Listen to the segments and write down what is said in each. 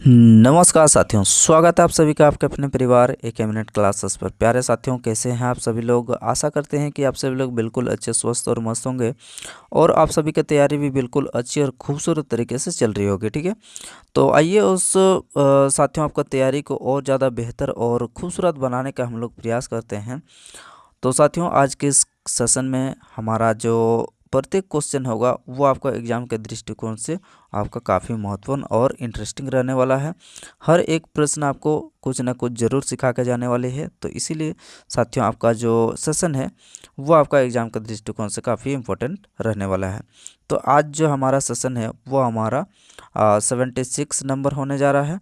नमस्कार साथियों, स्वागत है आप सभी का आपके अपने परिवार एक मिनट क्लासेस पर। प्यारे साथियों, कैसे हैं आप सभी लोग। आशा करते हैं कि आप सभी लोग बिल्कुल अच्छे, स्वस्थ और मस्त होंगे और आप सभी की तैयारी भी बिल्कुल अच्छी और खूबसूरत तरीके से चल रही होगी। ठीक है, तो आइए उस साथियों आपका तैयारी को और ज़्यादा बेहतर और खूबसूरत बनाने का हम लोग प्रयास करते हैं। तो साथियों, आज के इस सेशन में हमारा जो प्रत्येक क्वेश्चन होगा वो आपका एग्ज़ाम के दृष्टिकोण से आपका काफ़ी महत्वपूर्ण और इंटरेस्टिंग रहने वाला है। हर एक प्रश्न आपको कुछ ना कुछ ज़रूर सिखा के जाने वाले हैं। तो इसीलिए साथियों, आपका जो सेशन है वो आपका एग्ज़ाम के दृष्टिकोण से काफ़ी इम्पोर्टेंट रहने वाला है। तो आज जो हमारा सेशन है वो हमारा 76 नंबर होने जा रहा है।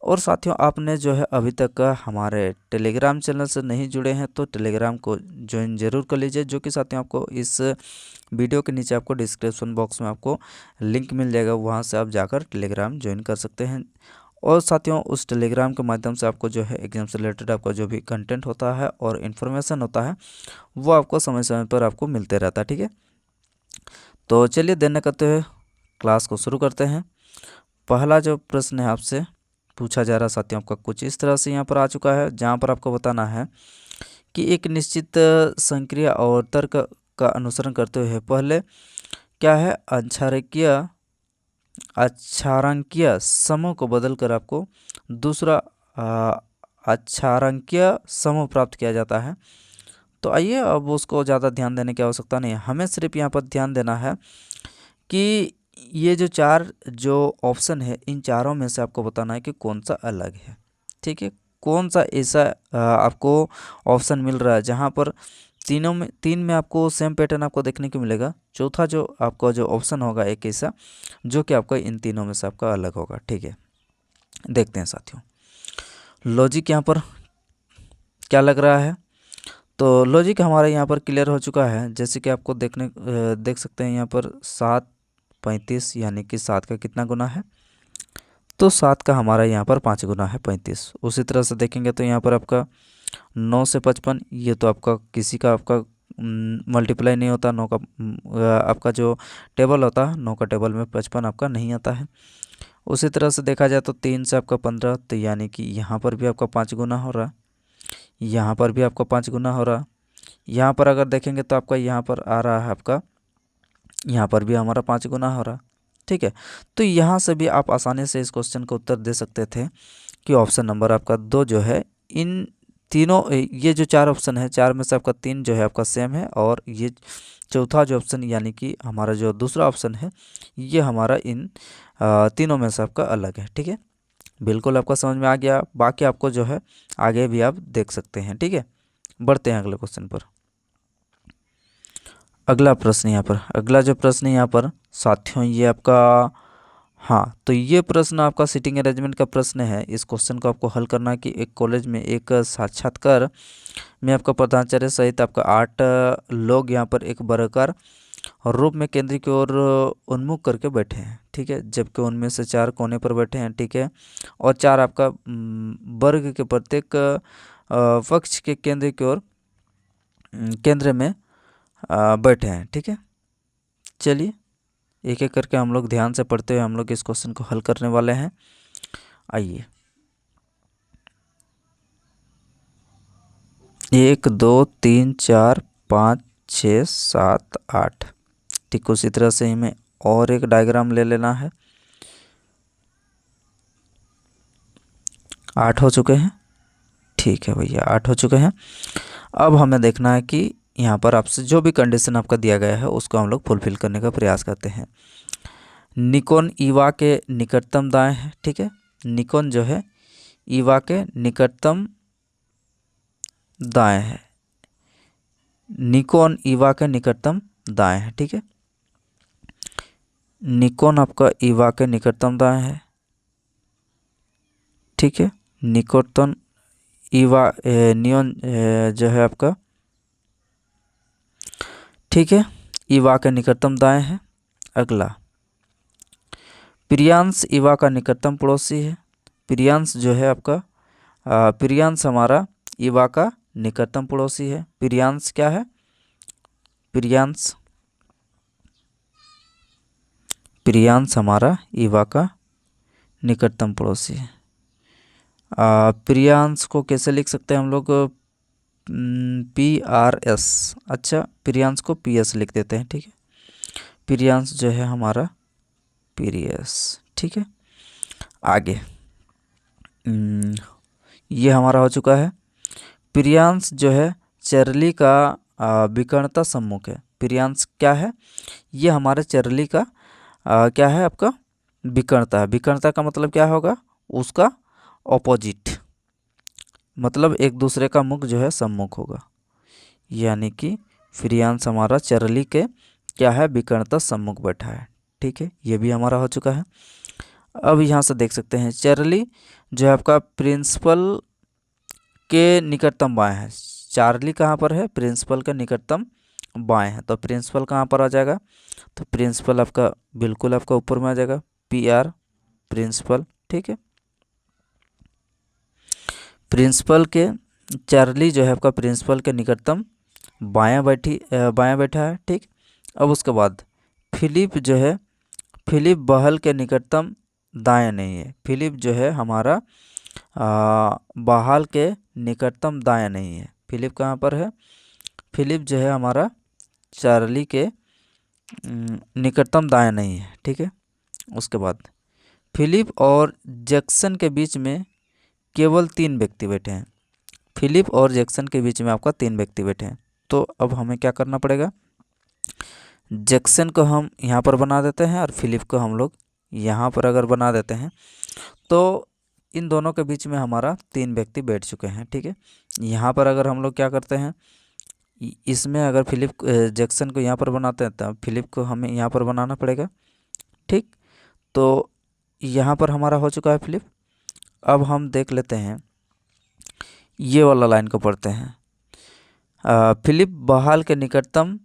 और साथियों, आपने जो है अभी तक हमारे टेलीग्राम चैनल से नहीं जुड़े हैं तो टेलीग्राम को ज्वाइन ज़रूर कर लीजिए, जो कि साथियों आपको इस वीडियो के नीचे आपको डिस्क्रिप्शन बॉक्स में आपको लिंक मिल जाएगा, वहां से आप जाकर टेलीग्राम ज्वाइन कर सकते हैं। और साथियों, उस टेलीग्राम के माध्यम से आपको जो है एग्जाम से रिलेटेड आपका जो भी कंटेंट होता है और इन्फॉर्मेशन होता है वो आपको समय समय पर आपको मिलते रहता है। ठीक है, तो चलिए देर न करते हुए क्लास को शुरू करते हैं। पहला जो प्रश्न है आपसे पूछा जा रहा है साथियों, आपका कुछ इस तरह से यहाँ पर आ चुका है, जहाँ पर आपको बताना है कि एक निश्चित संक्रिया और तर्क का अनुसरण करते हुए पहले क्या है, अक्षांकीय समूह को बदलकर आपको दूसरा अक्षांकीय समूह प्राप्त किया जाता है। तो आइए, अब उसको ज़्यादा ध्यान देने की आवश्यकता नहीं है, हमें सिर्फ यहाँ पर ध्यान देना है कि ये जो चार जो ऑप्शन है इन चारों में से आपको बताना है कि कौन सा अलग है। ठीक है, कौन सा ऐसा आपको ऑप्शन मिल रहा है जहाँ पर तीन में आपको सेम पैटर्न आपको देखने को मिलेगा। चौथा जो आपका जो ऑप्शन होगा एक ऐसा जो कि आपका इन तीनों में से आपका अलग होगा। ठीक है, देखते हैं साथियों लॉजिक यहाँ पर क्या लग रहा है। तो लॉजिक हमारा यहाँ पर क्लियर हो चुका है, जैसे कि आपको देख सकते हैं यहाँ पर 7 35 यानी कि 7 का कितना गुना है, तो 7 का हमारा यहाँ पर 5 गुना है 35। उसी तरह से देखेंगे तो यहाँ पर आपका 9 से 55, ये तो आपका किसी का आपका मल्टीप्लाई नहीं होता। 9 का आपका जो टेबल होता है 9 का टेबल में 55 आपका नहीं आता है। उसी तरह से देखा जाए तो 3 से आपका 15, तो यानी कि यहाँ पर भी आपका 5 गुना हो रहा, यहाँ पर भी आपका 5 गुना हो रहा। यहाँ पर अगर देखेंगे तो आपका यहाँ पर आ रहा है आपका, यहाँ पर भी हमारा 5 गुना हो रहा। ठीक है, तो यहाँ से भी आप आसानी से इस क्वेश्चन का उत्तर दे सकते थे कि ऑप्शन नंबर आपका 2 जो है, इन तीनों ये जो चार ऑप्शन है चार में से आपका 3 जो है आपका सेम है, और ये चौथा जो ऑप्शन यानी कि हमारा जो दूसरा ऑप्शन है ये हमारा इन तीनों में से आपका अलग है। ठीक है, बिल्कुल आपका समझ में आ गया। बाकी आपको जो है आगे भी आप देख सकते हैं। ठीक है, बढ़ते हैं अगले क्वेश्चन पर। अगला प्रश्न यहाँ पर, अगला जो प्रश्न है यहाँ पर साथियों ये आपका, हाँ, तो ये प्रश्न आपका सीटिंग अरेंजमेंट का प्रश्न है। इस क्वेश्चन को आपको हल करना है कि एक कॉलेज में एक साक्षात्कार में आपका प्रधानाचार्य सहित आपका 8 लोग यहाँ पर एक वर्गाकार रूप में केंद्र की ओर उन्मुख करके बैठे हैं। ठीक है, जबकि उनमें से 4 कोने पर बैठे हैं। ठीक है, और 4 आपका वर्ग के प्रत्येक पक्ष के केंद्र की ओर केंद्र में बैठे हैं। ठीक है, चलिए एक एक करके हम लोग ध्यान से पढ़ते हुए हम लोग इस क्वेश्चन को हल करने वाले हैं। आइए, 1 2 3 4 5 6 7 8। ठीक उसी तरह से हमें और एक डायग्राम ले लेना है। 8 हो चुके हैं। ठीक है भैया, 8 हो चुके हैं। अब हमें देखना है कि यहाँ पर आपसे जो भी कंडीशन आपका दिया गया है उसको हम लोग फुलफिल करने का प्रयास करते हैं। निकोन ईवा के निकटतम दाएं है। ठीक है, निकोन जो है ईवा के निकटतम दाएं है, निकोन ईवा के निकटतम दाएं है। ठीक है, निकोन आपका ईवा के निकटतम दाएं है। ठीक है, निकटतम ईवा नियन जो है आपका, ठीक है, ईवा के निकटतम दाएं है। अगला प्रियांश ईवा का निकटतम पड़ोसी है। प्रियांश जो है आपका प्रियांश हमारा ईवा का निकटतम पड़ोसी है। प्रियांश क्या है, प्रियांश प्रियांश हमारा ईवा का निकटतम पड़ोसी। प्रियांश को कैसे लिख सकते हैं हम लोग? PRS। अच्छा, प्रियांश को PS लिख देते हैं, ठीक है। प्रियांश जो है हमारा PS, ठीक है। आगे ये हमारा हो चुका है। प्रियांश जो है चरली का विकर्णता सम्मुख है। प्रियांश क्या है? ये हमारे चरली का क्या है आपका? विकर्णता है। विकर्णता का मतलब क्या होगा? उसका ऑपोजिट, मतलब एक दूसरे का मुख जो है सम्मुख होगा, यानी कि प्रियांश हमारा चरली के क्या है? विकर्णता सम्मुख बैठा है, ठीक है। ये भी हमारा हो चुका है। अब यहाँ से देख सकते हैं चरली जो है आपका प्रिंसिपल के निकटतम बाएं है। चार्ली कहाँ पर है? प्रिंसिपल के निकटतम बाएं है। तो प्रिंसिपल कहाँ पर आ जाएगा? तो प्रिंसिपल आपका बिल्कुल आपका ऊपर में आ जाएगा, PR प्रिंसिपल, ठीक है। प्रिंसिपल के चार्ली जो है आपका प्रिंसिपल के निकटतम बायां बैठा है, ठीक। अब उसके बाद फिलिप जो है, फिलिप बहल के निकटतम दाएं नहीं है। फिलिप जो है हमारा बहाल के निकटतम दाएं नहीं है। फिलिप कहाँ पर है? फिलिप जो है हमारा चार्ली के निकटतम दाएं नहीं है, ठीक है। उसके बाद फिलिप और जैक्सन के बीच में केवल 3 व्यक्ति बैठे हैं। फिलिप और जैक्सन के बीच में आपका 3 व्यक्ति बैठे हैं। तो अब हमें क्या करना पड़ेगा? जैक्सन को हम यहाँ पर बना देते हैं और फिलिप को हम लोग यहाँ पर अगर बना देते हैं तो इन दोनों के बीच में हमारा 3 व्यक्ति बैठ चुके हैं, ठीक है। यहाँ पर अगर हम लोग क्या करते हैं, इसमें अगर फिलिप जैक्सन को यहाँ पर बनाते हैं तो फिलिप को हमें यहाँ पर बनाना पड़ेगा, ठीक। तो यहाँ पर हमारा हो चुका है फिलिप। अब हम देख लेते हैं, ये वाला लाइन को पढ़ते हैं। फिलिप बहाल के निकटतम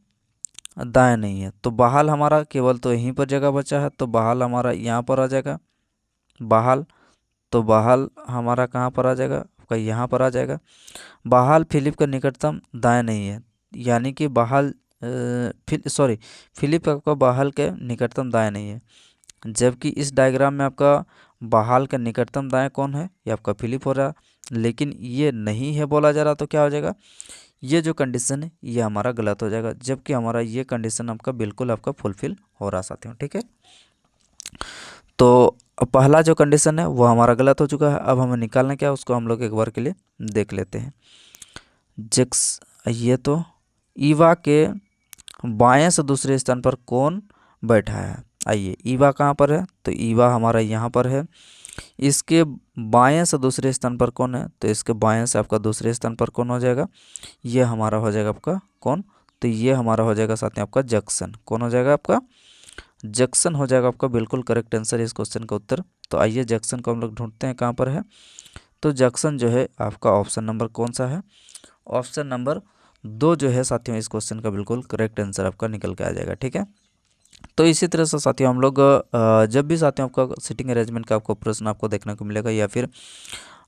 दाएं नहीं है। तो बहाल हमारा केवल तो यहीं पर जगह बचा है, तो बहाल हमारा यहाँ पर आ जाएगा, बहाल। तो बहाल हमारा कहाँ पर आ जाएगा? आपका यहाँ पर आ जाएगा। बहाल फिलिप का निकटतम दाएं नहीं है, यानी कि बहाल फिलिप आपका बहाल के निकटतम दाएं नहीं है। जबकि इस डायग्राम में आपका बहाल का निकटतम दाएं कौन है? ये आपका फिलिप हो रहा, लेकिन ये नहीं है बोला जा रहा, तो क्या हो जाएगा? ये जो कंडीशन है ये हमारा गलत हो जाएगा, जबकि हमारा ये कंडीशन आपका बिल्कुल आपका फुलफिल हो रहा साथियों, ठीक है। तो पहला जो कंडीशन है वो हमारा गलत हो चुका है। अब हमें निकालना क्या है उसको हम लोग एक बार के लिए देख लेते हैं। ये तो ईवा के बाएं से दूसरे स्थान पर कौन बैठा है? आइए, ईवा कहाँ पर है? तो ईवा हमारा यहाँ पर है। इसके बाएं से दूसरे स्थान पर कौन है? तो इसके बाएं से आपका दूसरे स्थान पर कौन हो जाएगा? ये हमारा हो जाएगा आपका कौन? तो ये हमारा हो जाएगा साथ में आपका जैक्सन। कौन हो जाएगा आपका? जैक्सन हो जाएगा आपका बिल्कुल करेक्ट आंसर इस क्वेश्चन का उत्तर। तो आइए जैक्सन को हम लोग ढूंढते हैं कहाँ पर है। तो जैक्सन जो है आपका ऑप्शन नंबर कौन सा है? ऑप्शन नंबर 2 जो है साथियों इस क्वेश्चन का बिल्कुल करेक्ट आंसर आपका निकल के आ जाएगा, ठीक है। तो इसी तरह से साथियों हम लोग जब भी साथियों आपका सिटिंग अरेंजमेंट का आपको प्रश्न आपको देखने को मिलेगा, या फिर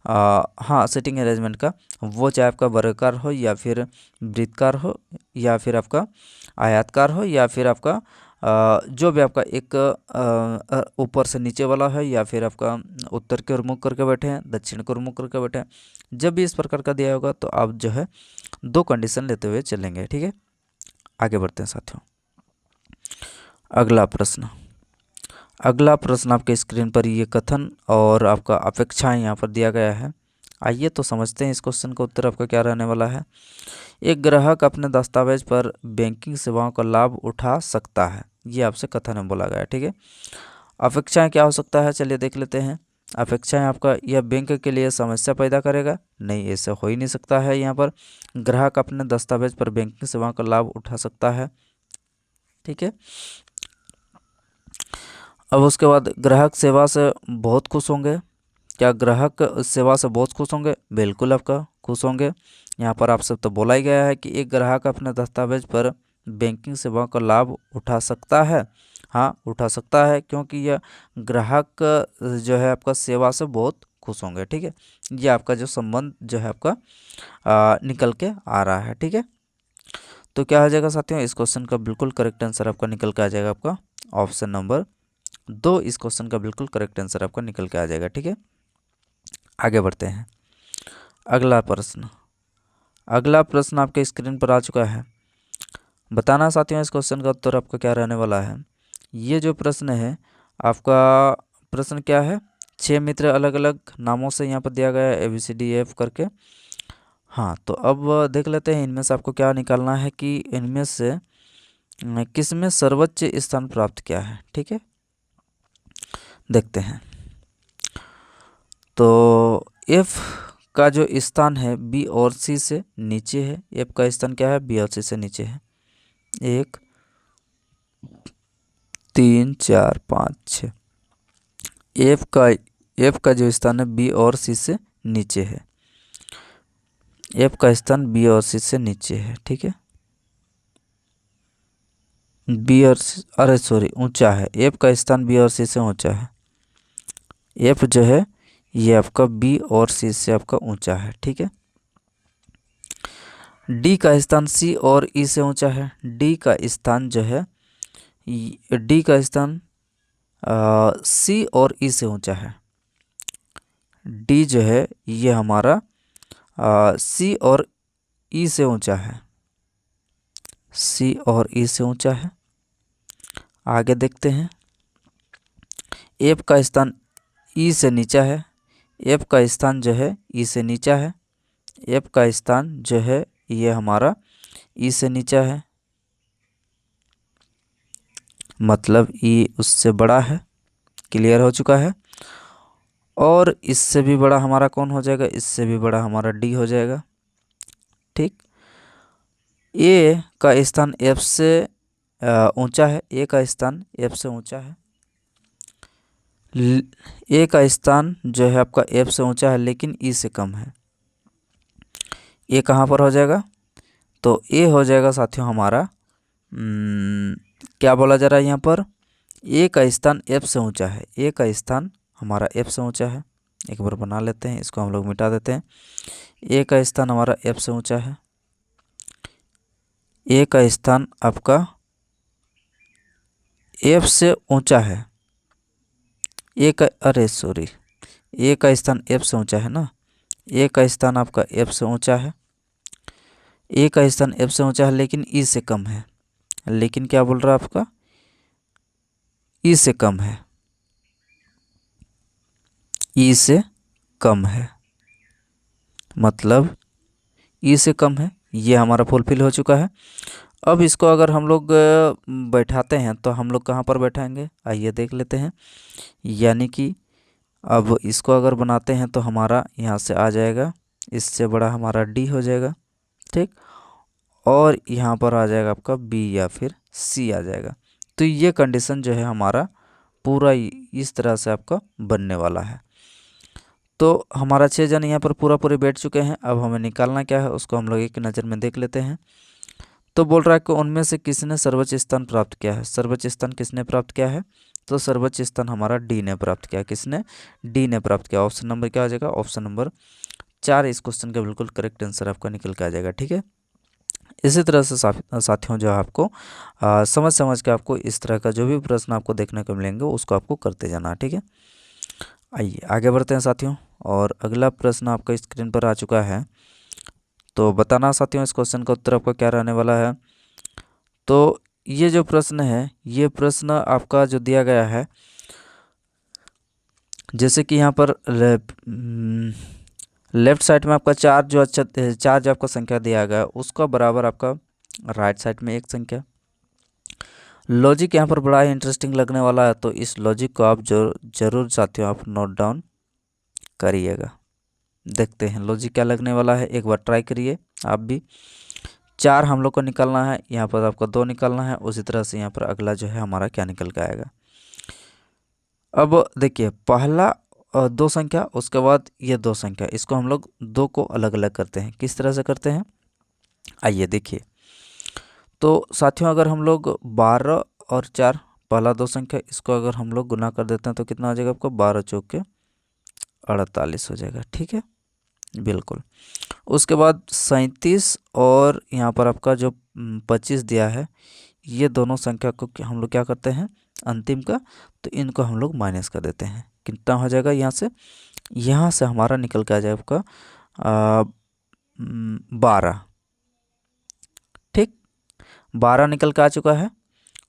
हाँ सिटिंग अरेंजमेंट का, वो चाहे आपका वर्गाकार हो या फिर वृत्तकार हो या फिर आपका आयताकार हो या फिर आपका जो भी आपका एक ऊपर से नीचे वाला है, या फिर आपका उत्तर की ओर मुख करके बैठे हैं, दक्षिण की ओर मुख करके बैठे हैं, जब भी इस प्रकार का दिया होगा तो आप जो है 2 कंडीशन लेते हुए चलेंगे, ठीक है। आगे बढ़ते हैं साथियों। अगला प्रश्न आपके स्क्रीन पर ये कथन और आपका अपेक्षाएं यहाँ पर दिया गया है। आइए तो समझते हैं इस क्वेश्चन का उत्तर आपका क्या रहने वाला है। एक ग्राहक अपने दस्तावेज पर बैंकिंग सेवाओं का लाभ उठा सकता है, ये आपसे कथन में बोला गया है, ठीक है। अपेक्षाएं क्या हो सकता है, चलिए देख लेते हैं। अपेक्षाएं आपका यह बैंक के लिए समस्या पैदा करेगा, नहीं ऐसा हो ही नहीं सकता है। यहाँ पर ग्राहक अपने दस्तावेज पर बैंकिंग सेवाओं का लाभ उठा सकता है, ठीक है। अब उसके बाद ग्राहक सेवा से बहुत खुश होंगे। क्या ग्राहक सेवा से बहुत खुश होंगे? बिल्कुल आपका खुश होंगे। यहाँ पर आपसे तो बोला ही गया है कि एक ग्राहक अपने दस्तावेज पर बैंकिंग सेवा का लाभ उठा सकता है। हाँ उठा सकता है, क्योंकि यह ग्राहक जो है आपका सेवा से बहुत खुश होंगे, ठीक है। ये आपका जो संबंध जो है आपका निकल के आ रहा है, ठीक है। तो क्या हो जाएगा साथियों, इस क्वेश्चन का बिल्कुल करेक्ट आंसर आपका निकल के आ जाएगा आपका ऑप्शन नंबर 2 इस क्वेश्चन का बिल्कुल करेक्ट आंसर आपका निकल के आ जाएगा। ठीक है, आगे बढ़ते हैं। अगला प्रश्न आपके स्क्रीन पर आ चुका है। बताना साथियों इस क्वेश्चन का उत्तर आपका क्या रहने वाला है। ये जो प्रश्न है आपका, प्रश्न क्या है, 6 मित्र अलग अलग नामों से यहाँ पर दिया गया है ABCDEF करके। हाँ, तो अब देख लेते हैं इनमें से आपको क्या निकालना है कि इनमें से किस में सर्वोच्च स्थान प्राप्त किया है। ठीक है, देखते हैं। तो F का जो स्थान है B और C से नीचे है। F का स्थान क्या है, B और C से नीचे है। 1 3 4 5 6। F का जो स्थान है B और C से नीचे है। F का स्थान B और C से नीचे है। ठीक है, B और C, अरे सॉरी, ऊंचा है। F का स्थान B और C से ऊंचा है। F जो है ये आपका B और C से आपका ऊंचा है। ठीक है, D का स्थान C और E से ऊंचा है। D का स्थान जो है D का स्थान C और E से ऊंचा है। D जो है ये हमारा C और E से ऊंचा है। C और E से ऊंचा है। आगे देखते हैं। F का स्थान E से नीचा है। F का स्थान जो है E से नीचा है। F का स्थान जो है ये हमारा E से नीचा है, मतलब E उससे बड़ा है। क्लियर हो चुका है। और इससे भी बड़ा हमारा कौन हो जाएगा, इससे भी बड़ा हमारा D हो जाएगा। ठीक, A का स्थान F से ऊंचा है। A का स्थान F से ऊंचा है। A का स्थान जो है आपका F से ऊंचा है लेकिन E से कम है। A कहाँ पर हो जाएगा, तो A हो जाएगा साथियों हमारा क्या बोला जा रहा है यहाँ पर, A का स्थान F से ऊंचा है। A का स्थान हमारा F से ऊंचा है। एक बार बना लेते हैं, इसको हम लोग मिटा देते हैं। A का स्थान हमारा F से ऊंचा है। A का स्थान आपका F से ऊंचा है। A का, अरे सॉरी, A का स्थान F से ऊंचा है ना। A का स्थान आपका F से ऊंचा है। A का स्थान F से ऊंचा है लेकिन E से कम है। लेकिन क्या बोल रहा है आपका, E से कम है। E से कम है, मतलब E से कम है। ये हमारा फुलफिल हो चुका है। अब इसको अगर हम लोग बैठाते हैं तो हम लोग कहाँ पर बैठाएंगे, आइए देख लेते हैं। यानी कि अब इसको अगर बनाते हैं तो हमारा यहाँ से आ जाएगा, इससे बड़ा हमारा D हो जाएगा। ठीक, और यहाँ पर आ जाएगा आपका B या फिर C आ जाएगा। तो ये कंडीशन जो है हमारा पूरा इस तरह से आपका बनने वाला है। तो हमारा 6 जन यहाँ पर पूरे बैठ चुके हैं। अब हमें निकालना क्या है उसको हम लोग एक नज़र में देख लेते हैं। तो बोल रहा है कि उनमें से किसने सर्वोच्च स्थान प्राप्त किया है। सर्वोच्च स्थान किसने प्राप्त किया है, तो सर्वोच्च स्थान हमारा D ने प्राप्त किया। किसने, D ने प्राप्त किया। ऑप्शन नंबर क्या आ जाएगा, ऑप्शन नंबर 4 इस क्वेश्चन का बिल्कुल करेक्ट आंसर आपका निकल के आ जाएगा। ठीक है, इसी तरह से साथियों जो आपको समझ के आपको इस तरह का जो भी प्रश्न आपको देखने को मिलेंगे उसको आपको करते जाना। ठीक है, आइए आगे बढ़ते हैं साथियों। और अगला प्रश्न आपका स्क्रीन पर आ चुका है। तो बताना साथियों इस क्वेश्चन का उत्तर आपका क्या रहने वाला है। तो ये जो प्रश्न है, ये प्रश्न आपका जो दिया गया है, जैसे कि यहाँ पर लेफ्ट साइड में आपका 4 जो आपका संख्या दिया गया है उसका बराबर आपका राइट साइड में एक संख्या। लॉजिक यहाँ पर बड़ा ही इंटरेस्टिंग लगने वाला है, तो इस लॉजिक को आप जरूर साथियों आप नोट डाउन करिएगा। देखते हैं लॉजिक क्या लगने वाला है, एक बार ट्राई करिए आप भी। 4 हम लोग को निकालना है, यहाँ पर आपको 2 निकालना है। उसी तरह से यहाँ पर अगला जो है हमारा क्या निकल के आएगा। अब देखिए पहला 2 संख्या, उसके बाद ये 2 संख्या, इसको हम लोग 2 को अलग अलग करते हैं। किस तरह से करते हैं, आइए देखिए। तो साथियों अगर हम लोग 12 और 4, पहला 2 संख्या, इसको अगर हम लोग गुना कर देते हैं तो कितना हो जाएगा आपको, 12 चौक के 48 हो जाएगा। ठीक है, बिल्कुल। उसके बाद 37 और यहाँ पर आपका जो 25 दिया है, ये दोनों संख्या को हम लोग क्या करते हैं, अंतिम का, तो इनको हम लोग माइनस कर देते हैं। कितना हो जाएगा यहाँ से हमारा निकल के आ जाएगा आपका 12। ठीक, 12 निकल के आ चुका है।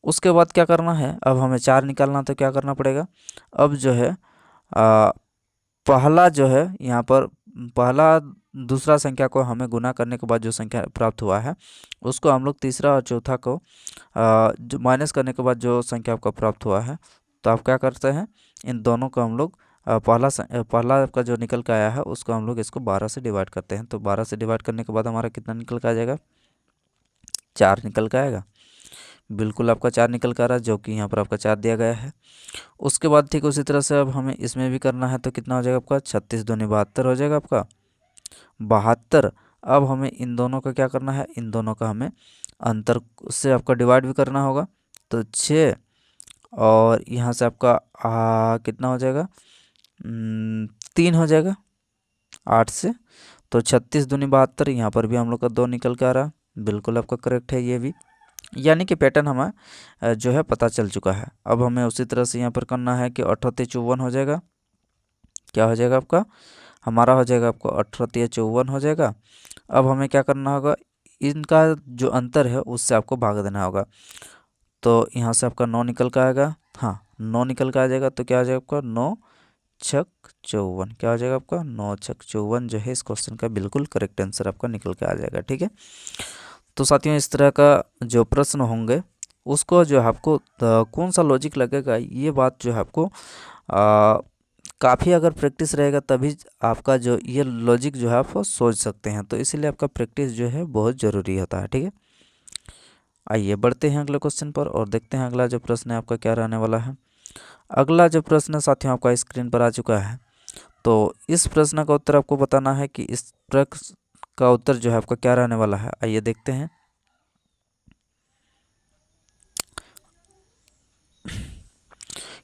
उसके बाद क्या करना है, अब हमें 4 निकालना, तो क्या करना पड़ेगा, अब जो है पहला जो है यहाँ पर पहला दूसरा संख्या को हमें गुना करने के बाद जो संख्या प्राप्त हुआ है उसको हम लोग तीसरा और चौथा को जो माइनस करने के बाद जो संख्या आपका प्राप्त हुआ है, तो आप क्या करते हैं, इन दोनों को हम लोग पहला आपका जो निकल के आया है उसको हम लोग इसको 12 से डिवाइड करते हैं। तो 12 से डिवाइड करने के बाद हमारा कितना निकल के आ जाएगा, 4 निकल के आएगा। बिल्कुल आपका 4 निकल कर आ रहा है, जो कि यहाँ पर आपका 4 दिया गया है। उसके बाद ठीक उसी तरह से अब हमें इसमें भी करना है, तो कितना हो जाएगा आपका 36 दूनी 72 हो जाएगा आपका 72। अब हमें इन दोनों का क्या करना है, इन दोनों का हमें अंतर से आपका डिवाइड भी करना होगा। तो 6 और यहाँ से आपका कितना हो जाएगा, 3 हो जाएगा 8 से। तो 36 दूनी 72, यहाँ पर भी हम लोग का 2 निकल के आ रहा, बिल्कुल आपका करेक्ट है ये भी। यानी कि पैटर्न हमें जो है पता चल चुका है। अब हमें उसी तरह से यहाँ पर करना है कि 18 54 हो जाएगा, क्या हो जाएगा आपका, हमारा हो जाएगा आपको 18 54 हो जाएगा। अब हमें क्या करना होगा, इनका जो अंतर है उससे आपको भाग देना होगा। तो यहाँ से आपका 9 निकल कर आएगा, हाँ 9 निकल कर आ जाएगा। तो क्या हो जाएगा आपका 9 छक 54, क्या हो जाएगा आपका 9 छक 54 जो है इस क्वेश्चन का बिल्कुल करेक्ट आंसर आपका निकल के आ जाएगा। ठीक है, तो साथियों इस तरह का जो प्रश्न होंगे उसको जो है आपको कौन सा लॉजिक लगेगा, ये बात जो है आपको काफ़ी अगर प्रैक्टिस रहेगा तभी आपका जो ये लॉजिक जो है आप सोच सकते हैं। तो इसीलिए आपका प्रैक्टिस जो है बहुत ज़रूरी होता है। ठीक है, आइए बढ़ते हैं अगले क्वेश्चन पर और देखते हैं अगला जो प्रश्न है आपका क्या रहने वाला है। अगला जो प्रश्न साथियों आपका स्क्रीन पर आ चुका है। तो इस प्रश्न का उत्तर आपको बताना है कि इस प्रश्न का उत्तर जो है आपका क्या रहने वाला है। आइए देखते हैं।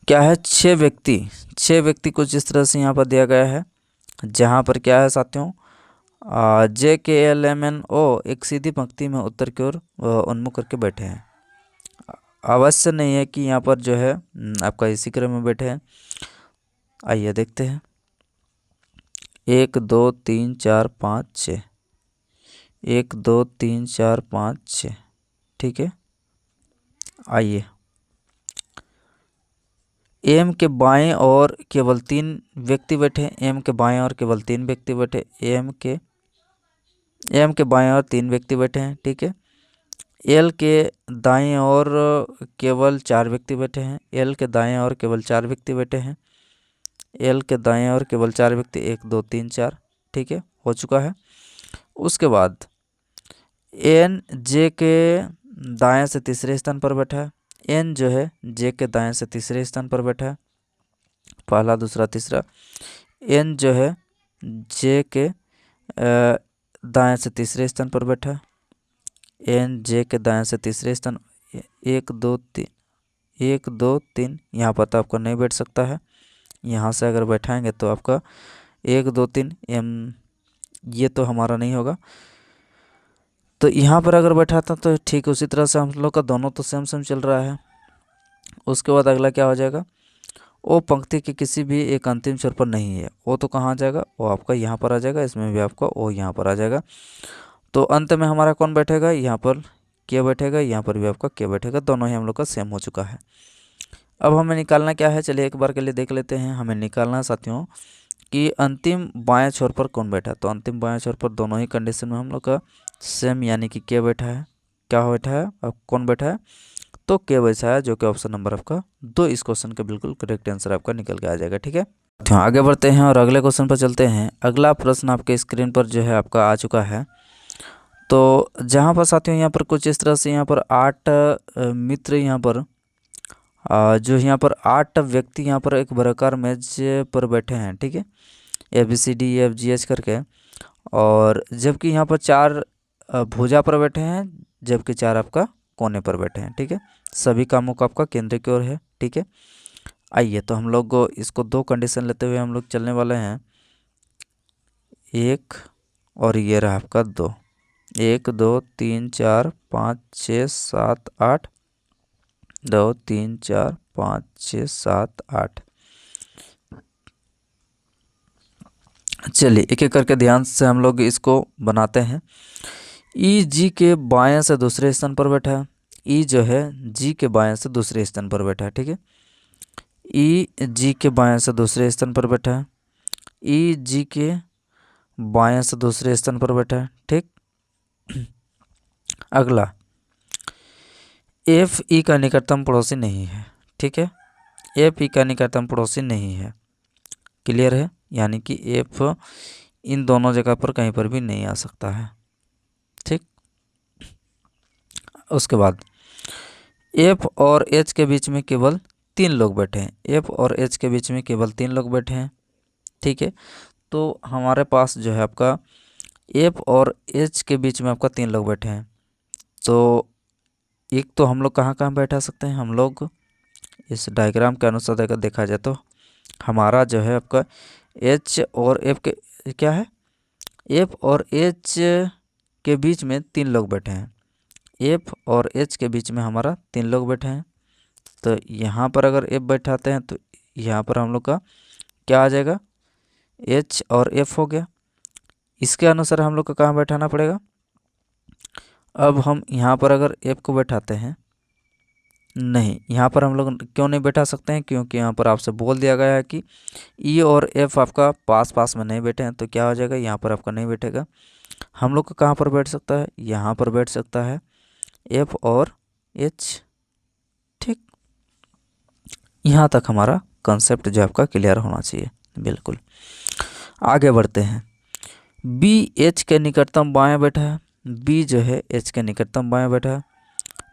क्या है, 6 व्यक्ति कुछ इस तरह से यहाँ पर दिया गया है, जहाँ पर क्या है साथियों, JKLMNO एक सीधी पंक्ति में उत्तर की ओर उन्मुख करके बैठे हैं। अवश्य नहीं है कि यहाँ पर जो है आपका इसी क्रम में बैठे हैं। आइए देखते हैं, 1 2 3 4 5 6, 1 2 3 4 5 6। ठीक है, आइए एम के बाएं और केवल 3 व्यक्ति बैठे, एम के बाएं और केवल 3 व्यक्ति बैठे, एम के बाएं और 3 व्यक्ति बैठे हैं। ठीक है, एल के दाएं और केवल 4 व्यक्ति बैठे हैं, एल के दाएं और केवल 4 व्यक्ति बैठे हैं, एल के दाएं और केवल 4 व्यक्ति, 1 2 3 4। ठीक है, हो चुका है। उसके बाद एन जे के दाएं से तीसरे स्थान पर बैठा है, एन जो है जे के दाएं से तीसरे स्थान पर बैठा है, पहला दूसरा तीसरा। एन जो है जे के दाएं से तीसरे स्थान पर बैठा है, एन जे के दाएं से तीसरे स्थान, 1 2 3, 1 2 3। यहाँ पर तो आपका नहीं बैठ सकता है, यहाँ से अगर बैठाएंगे तो आपका 1 2 3 एम, ये तो हमारा नहीं होगा। तो यहाँ पर अगर बैठाता तो ठीक उसी तरह से हम लोग का दोनों तो सेम सेम चल रहा है। उसके बाद अगला क्या हो जाएगा, वो पंक्ति के किसी भी एक अंतिम छोर पर नहीं है, वो तो कहाँ आ जाएगा, वो आपका यहाँ पर आ जाएगा, इसमें भी आपका वो यहाँ पर आ जाएगा। तो अंत में हमारा कौन बैठेगा, यहाँ पर के बैठेगा, यहाँ पर भी आपका के बैठेगा, दोनों ही हम लोग का सेम हो चुका है। अब हमें निकालना क्या है, चलिए एक बार के लिए देख लेते हैं। हमें निकालना है साथियों कि अंतिम बाएं छोर पर कौन बैठा है। तो अंतिम बाएं छोर पर दोनों ही कंडीशन में हम लोग का सेम, यानी कि के बैठा है, क्या बैठा है, अब कौन बैठा है, तो के बैठा है, जो कि ऑप्शन नंबर आपका 2 इस क्वेश्चन का बिल्कुल करेक्ट आंसर आपका निकल के आ जाएगा। ठीक है, तो आगे बढ़ते हैं और अगले क्वेश्चन पर चलते हैं। अगला प्रश्न आपके स्क्रीन पर जो है आपका आ चुका है। तो जहाँ पर साथियों यहाँ पर कुछ इस तरह से यहाँ पर 8 मित्र यहाँ पर जो यहाँ पर 8 व्यक्ति यहाँ पर एक वर्गाकार मेज पर बैठे हैं। ठीक है, ABCDEFGH करके, और जबकि यहाँ पर 4 भुजा पर बैठे हैं, जबकि 4 आपका कोने पर बैठे हैं। ठीक है, सभी कामों का आपका केंद्र की ओर है। ठीक है, आइए तो हम लोग इसको 2 कंडीशन लेते हुए हम लोग चलने वाले हैं, 1 और ये रहा आपका 2, 1 2 3 4 5 6 7 8, 2 3 4 5 6 7 8। चलिए एक एक करके ध्यान से हम लोग इसको बनाते हैं। ई जी के बाएं से दूसरे स्थान पर बैठा है। ई जो है जी के बाएं से दूसरे स्थान पर बैठा है, ठीक है। ई जी के बाएं से दूसरे स्थान पर बैठा है। ई जी के बाएं से दूसरे स्थान पर बैठा है, ठीक। अगला, एफ ई का निकटतम पड़ोसी नहीं है, ठीक है। एफ ई का निकटतम पड़ोसी नहीं है, क्लियर है। यानी कि एफ इन दोनों जगह पर कहीं पर भी नहीं आ सकता है, ठीक। उसके बाद एफ और एच के बीच में केवल 3 लोग बैठे हैं। एफ और एच के बीच में केवल 3 लोग बैठे हैं, ठीक है। तो हमारे पास जो है आपका एफ और एच के बीच में आपका 3 लोग बैठे हैं। तो एक तो हम लोग कहाँ कहाँ बैठा सकते हैं, हम लोग इस डायग्राम के अनुसार अगर देखा जाए तो हमारा जो है आपका एच और एफ के क्या है, एफ और एच के बीच में 3 लोग बैठे हैं। एफ और एच के बीच में हमारा 3 लोग बैठे हैं। तो यहाँ पर अगर एफ बैठाते हैं तो यहाँ पर हम लोग का क्या आ जाएगा, एच और एफ हो गया। इसके अनुसार हम लोग को कहाँ बैठाना पड़ेगा। अब हम यहाँ पर अगर एफ को बैठाते हैं, नहीं यहाँ पर हम लोग क्यों नहीं बैठा सकते हैं, क्योंकि यहाँ पर आपसे बोल दिया गया है कि ई और एफ आपका पास पास में नहीं बैठे हैं। तो क्या हो जाएगा, यहाँ पर आपका नहीं बैठेगा। हम लोग को कहाँ पर बैठ सकता है, यहाँ पर बैठ सकता है एफ और एच, ठीक। यहाँ तक हमारा कंसेप्ट जो आपका क्लियर होना चाहिए, बिल्कुल। आगे बढ़ते हैं। बी एच के निकटतम बाएं बैठा है। बी जो है एच के निकटतम बाएं बैठा है।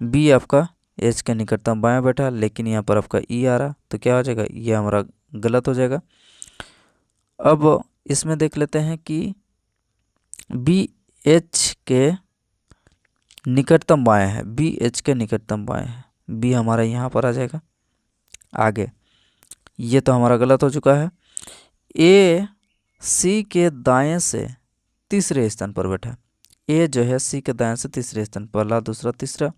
बी आपका एच के निकटतम बाएं बैठा है, लेकिन यहाँ पर आपका ई आ रहा, तो क्या हो जाएगा, ये हमारा गलत हो जाएगा। अब इसमें देख लेते हैं कि बी एच के निकटतम बाएं है। बी एच के निकटतम बाएं है, बी हमारा यहाँ पर आ जाएगा। आगे ये तो हमारा गलत हो चुका है। ए सी के दाएं से तीसरे स्थान पर बैठा है। ए जो है सी के दाएं से तीसरे स्थान, पहला दूसरा तीसरा,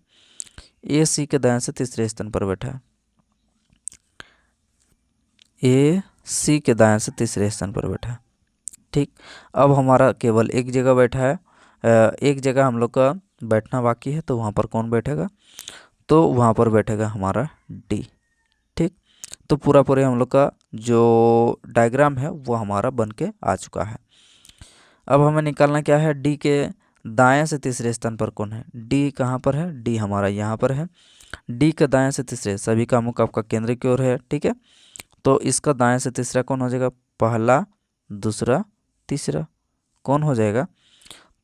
ए सी के दाएं से तीसरे स्थान पर बैठा है। ए सी के दाएं से तीसरे स्थान पर बैठा है, ठीक। अब हमारा केवल एक जगह बैठा है, एक जगह हम लोग का बैठना बाकी है। तो वहाँ पर कौन बैठेगा, तो वहाँ पर बैठेगा हमारा डी, ठीक। तो पूरा हम लोग का जो डायग्राम है वो हमारा बन के आ चुका है। अब हमें निकालना क्या है, डी के दाएं से तीसरे स्थान पर कौन है। डी कहाँ पर है, डी हमारा यहाँ पर है। डी के दाएं से तीसरे, सभी का मुख आपका केंद्र की ओर है, ठीक है। तो इसका दाएं से तीसरा कौन हो जाएगा, पहला दूसरा तीसरा कौन हो जाएगा,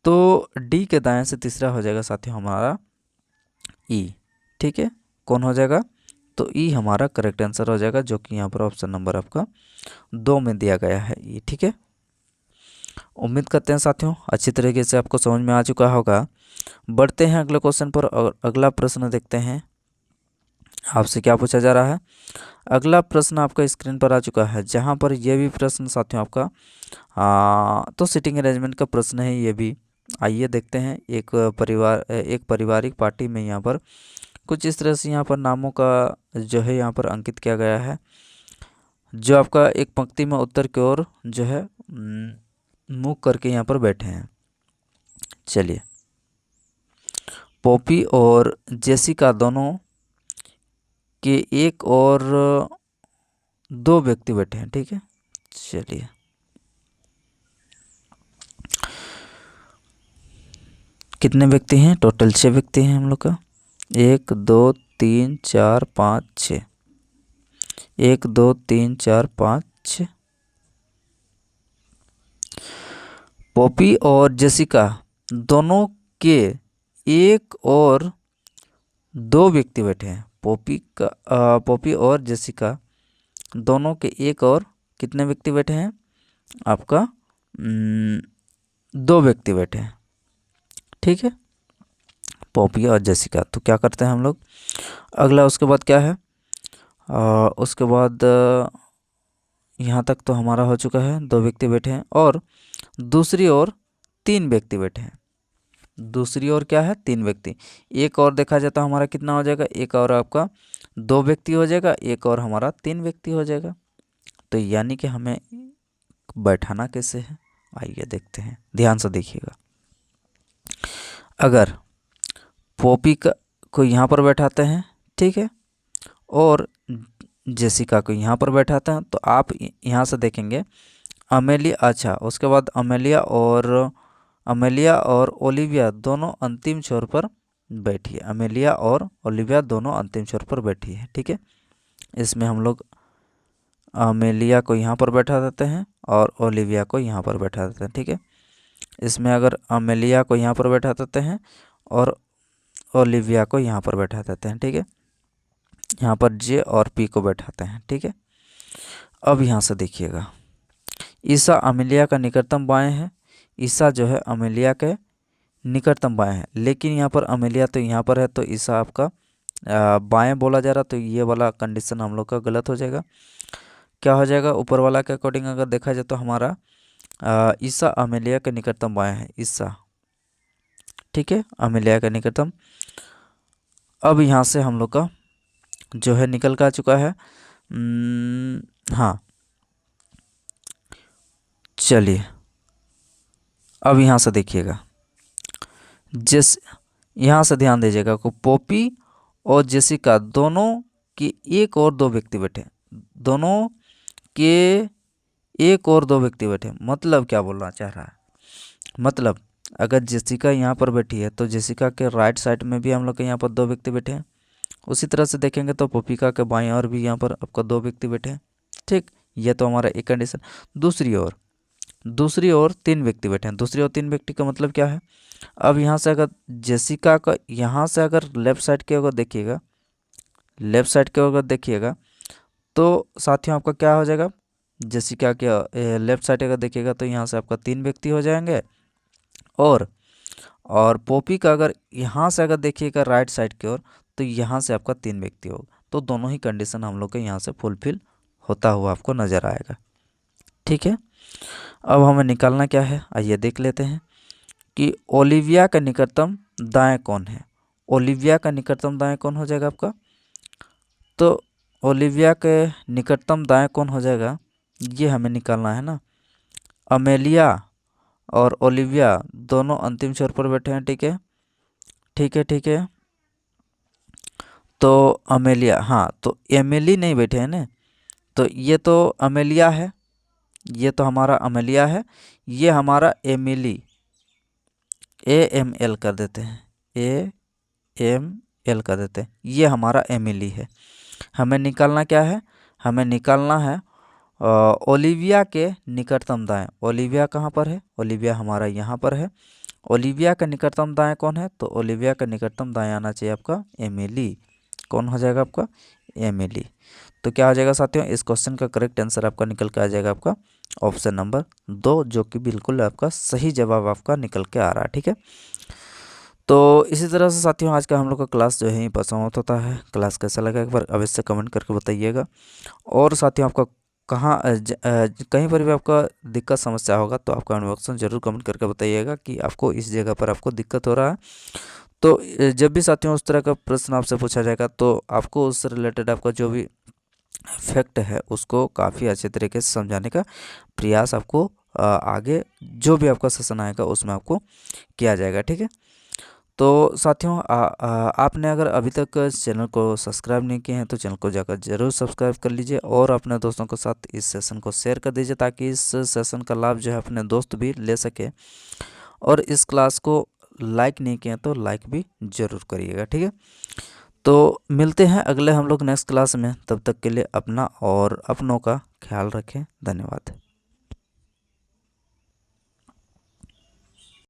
तो डी के दाएं से तीसरा हो जाएगा साथियों हमारा ई, ठीक है। कौन हो जाएगा, तो ई हमारा करेक्ट आंसर हो जाएगा, जो कि यहाँ पर ऑप्शन नंबर आपका 2 में दिया गया है ई, ठीक है। उम्मीद करते हैं साथियों अच्छी तरीके से आपको समझ में आ चुका होगा। बढ़ते हैं अगले क्वेश्चन पर और अगला प्रश्न देखते हैं आपसे क्या पूछा जा रहा है। अगला प्रश्न आपका स्क्रीन पर आ चुका है, जहाँ पर यह भी प्रश्न साथियों आपका तो सिटिंग अरेंजमेंट का प्रश्न है ये भी। आइए देखते हैं। एक पारिवारिक पार्टी में यहाँ पर कुछ इस तरह से यहाँ पर नामों का जो है यहाँ पर अंकित किया गया है, जो आपका एक पंक्ति में उत्तर की ओर जो है मुख करके यहाँ पर बैठे हैं। चलिए, पॉपी और जेसिका दोनों के एक और 2 व्यक्ति बैठे हैं, ठीक है। चलिए, कितने व्यक्ति हैं, टोटल 6 व्यक्ति हैं हम लोग का। 1 2 3 4 5 6, 1 2 3 4 5 6। पॉपी और जेसिका दोनों के एक और 2 व्यक्ति बैठे हैं। पॉपी और जेसिका दोनों के एक और कितने व्यक्ति बैठे हैं, आपका 2 व्यक्ति बैठे हैं, ठीक है। पॉपी और जेसिका, तो क्या करते हैं हम लोग अगला, उसके बाद क्या है, उसके बाद यहाँ तक तो हमारा हो चुका है। 2 व्यक्ति बैठे हैं और दूसरी ओर 3 व्यक्ति बैठे हैं। दूसरी ओर क्या है 3 व्यक्ति। एक और देखा जाए तो हमारा कितना हो जाएगा, एक और आपका 2 व्यक्ति हो जाएगा, एक और हमारा 3 व्यक्ति हो जाएगा। तो यानी कि हमें बैठाना कैसे है, आइए देखते हैं, ध्यान से देखिएगा। अगर पॉपी को यहाँ पर बैठाते हैं, ठीक है, और जेसिका को यहाँ पर बैठाते हैं, तो आप यहाँ से देखेंगे अमेलिया, अच्छा उसके बाद अमेलिया और ओलिविया दोनों अंतिम छोर पर बैठी है। अमेलिया और ओलिविया दोनों अंतिम छोर पर बैठी है, ठीक है। इसमें हम लोग अमेलिया को यहाँ पर बैठा देते हैं और ओलिविया को यहाँ पर बैठा देते हैं, ठीक है। इसमें अगर अमेलिया को यहाँ पर बैठा देते हैं और ओलिविया को यहाँ पर बैठा देते हैं, ठीक है। यहाँ पर जे और पी को बैठाते हैं, ठीक है। अब यहाँ से देखिएगा, ईसा अमेलिया का निकटतम बाएं है, ईसा जो है अमेलिया के निकटतम बाएं है, लेकिन यहाँ पर अमेलिया तो यहाँ पर है, तो ईसा आपका बाएं बोला जा रहा, तो ये वाला कंडीशन हम लोग का गलत हो जाएगा। क्या हो जाएगा, ऊपर वाला के अकॉर्डिंग अगर देखा जाए तो हमारा ईसा अमेलिया के निकटतम बाएं है, ईसा, ठीक है, अमेलिया के निकटतम। अब यहाँ से हम लोग का जो है निकल का चुका है। हाँ चलिए, अब यहाँ से देखिएगा, जिस यहाँ से ध्यान दीजिएगा को पॉपी और जेसिका दोनों के एक और 2 व्यक्ति बैठे, दोनों के एक और 2 व्यक्ति बैठे। मतलब क्या बोलना चाह रहा है, मतलब अगर जेसिका यहाँ पर बैठी है तो जेसिका के राइट साइड में भी हम लोग के यहाँ पर 2 व्यक्ति बैठे हैं। उसी तरह से देखेंगे तो पॉपिका के बाएं और भी यहाँ पर आपका 2 व्यक्ति बैठे हैं, ठीक। ये तो हमारा एक कंडीशन। दूसरी ओर 3 व्यक्ति बैठे हैं। दूसरी ओर 3 व्यक्ति का मतलब क्या है, अब यहाँ से अगर जेसिका का यहाँ से अगर लेफ्ट साइड के अगर देखिएगा तो साथियों आपका क्या हो जाएगा, जेसिका के लेफ्ट साइड अगर देखिएगा तो यहाँ से आपका 3 व्यक्ति हो जाएंगे, और पॉपी का अगर यहाँ से अगर देखिएगा राइट साइड की ओर तो यहाँ से आपका 3 व्यक्ति होगा। तो दोनों ही कंडीशन हम लोग के यहाँ से फुलफिल होता हुआ आपको नज़र आएगा, ठीक है। अब हमें निकालना क्या है, आइए देख लेते हैं कि ओलिविया का निकटतम दाएं कौन है। ओलिविया का निकटतम दाएं कौन हो जाएगा आपका, तो ओलिविया के निकटतम दाएं कौन हो जाएगा, ये हमें निकालना है ना। अमेलिया और ओलिविया दोनों अंतिम छोर पर बैठे हैं, ठीक है, ठीक है। तो अमेलिया, हाँ तो एमिली नहीं बैठे हैं ना, तो ये तो अमेलिया है, ये तो हमारा अमेलिया है, ये हमारा एमिली, AML कर देते हैं, AML कर देते हैं, ये हमारा एमिली है। हमें निकालना क्या है, हमें निकालना है ओलिविया के निकटतम दाएं। ओलिविया कहाँ पर है, ओलिविया हमारा यहाँ पर है। ओलिविया का निकटतम दाएं कौन है, तो ओलिविया का निकटतम दाएं आना चाहिए आपका एमिली। कौन हो जाएगा आपका, एमिली। तो क्या हो जाएगा साथियों, इस क्वेश्चन का करेक्ट आंसर आपका निकल के आ जाएगा आपका ऑप्शन नंबर 2, जो कि बिल्कुल आपका सही जवाब आपका निकल के आ रहा है, ठीक है। तो इसी तरह से साथियों आज का हम लोग का क्लास जो है यहीं पर समाप्त होता है। क्लास कैसा लगा एक बार अवश्य कमेंट करके बताइएगा, और साथियों आपका कहीं पर भी आपका दिक्कत समस्या होगा तो आप कमेंट बॉक्स में ज़रूर कमेंट करके बताइएगा कि आपको इस जगह पर आपको दिक्कत हो रहा है। तो जब भी साथियों उस तरह का प्रश्न आपसे पूछा जाएगा तो आपको उससे रिलेटेड आपका जो भी फैक्ट है उसको काफ़ी अच्छे तरीके से समझाने का प्रयास आपको आगे जो भी आपका सेशन आएगा उसमें आपको किया जाएगा, ठीक है। तो साथियों आपने अगर अभी तक चैनल को सब्सक्राइब नहीं किए हैं तो चैनल को जाकर ज़रूर सब्सक्राइब कर लीजिए, और अपने दोस्तों के साथ इस सेशन को शेयर कर दीजिए ताकि इस सेशन का लाभ जो है अपने दोस्त भी ले सके। और इस क्लास को लाइक नहीं किए तो लाइक भी ज़रूर करिएगा, ठीक है। तो मिलते हैं अगले हम लोग नेक्स्ट क्लास में, तब तक के लिए अपना और अपनों का ख्याल रखें। धन्यवाद।